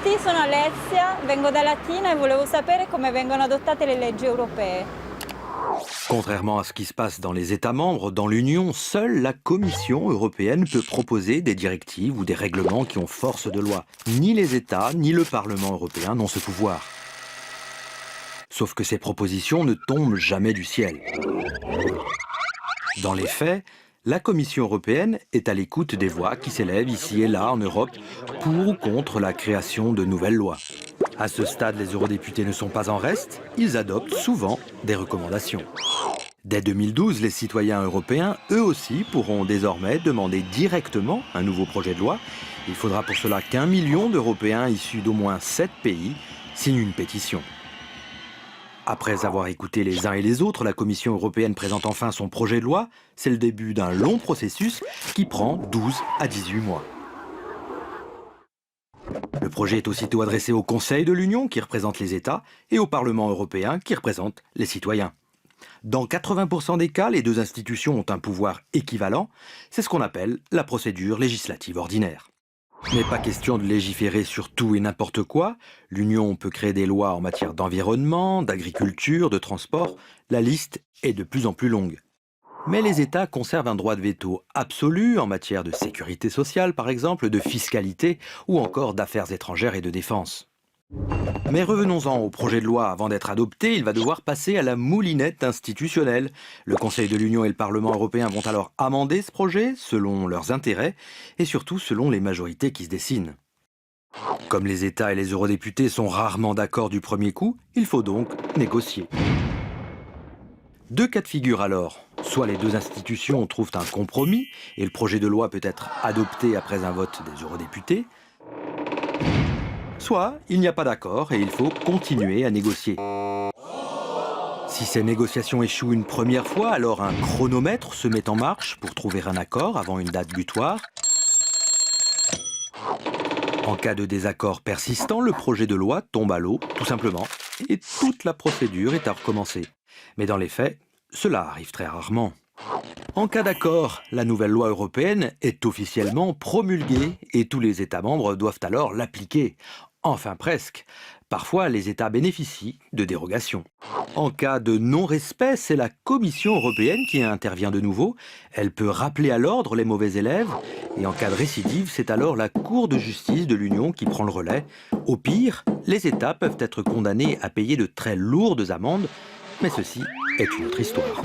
tutti, sono Alessia, vengo da Latina e volevo sapere come vengono adottate le leggi europee. Contrairement à ce qui se passe dans les États membres, dans l'Union, seule la Commission européenne peut proposer des directives ou des règlements qui ont force de loi. Ni les États, ni le Parlement européen n'ont ce pouvoir. Sauf que ces propositions ne tombent jamais du ciel. Dans les faits, la Commission européenne est à l'écoute des voix qui s'élèvent ici et là en Europe pour ou contre la création de nouvelles lois. À ce stade, les eurodéputés ne sont pas en reste, ils adoptent souvent des recommandations. Dès 2012, les citoyens européens, eux aussi, pourront désormais demander directement un nouveau projet de loi. Il faudra pour cela qu'1 million d'Européens issus d'au moins 7 pays signent une pétition. Après avoir écouté les uns et les autres, la Commission européenne présente enfin son projet de loi. C'est le début d'un long processus qui prend 12 à 18 mois. Le projet est aussitôt adressé au Conseil de l'Union, qui représente les États, et au Parlement européen, qui représente les citoyens. Dans 80% des cas, les deux institutions ont un pouvoir équivalent. C'est ce qu'on appelle la procédure législative ordinaire. Mais pas question de légiférer sur tout et n'importe quoi. L'Union peut créer des lois en matière d'environnement, d'agriculture, de transport. La liste est de plus en plus longue. Mais les États conservent un droit de veto absolu en matière de sécurité sociale, par exemple, de fiscalité ou encore d'affaires étrangères et de défense. Mais revenons-en au projet de loi. Avant d'être adopté, il va devoir passer à la moulinette institutionnelle. Le Conseil de l'Union et le Parlement européen vont alors amender ce projet selon leurs intérêts et surtout selon les majorités qui se dessinent. Comme les États et les eurodéputés sont rarement d'accord du premier coup, il faut donc négocier. Deux cas de figure alors. Soit les deux institutions trouvent un compromis et le projet de loi peut être adopté après un vote des eurodéputés. Soit il n'y a pas d'accord et il faut continuer à négocier. Si ces négociations échouent une première fois, alors un chronomètre se met en marche pour trouver un accord avant une date butoir. En cas de désaccord persistant, le projet de loi tombe à l'eau, tout simplement, et toute la procédure est à recommencer. Mais dans les faits, cela arrive très rarement. En cas d'accord, la nouvelle loi européenne est officiellement promulguée et tous les États membres doivent alors l'appliquer. Enfin presque. Parfois, les États bénéficient de dérogations. En cas de non-respect, c'est la Commission européenne qui intervient de nouveau. Elle peut rappeler à l'ordre les mauvais élèves. Et en cas de récidive, c'est alors la Cour de justice de l'Union qui prend le relais. Au pire, les États peuvent être condamnés à payer de très lourdes amendes. Mais ceci est une autre histoire.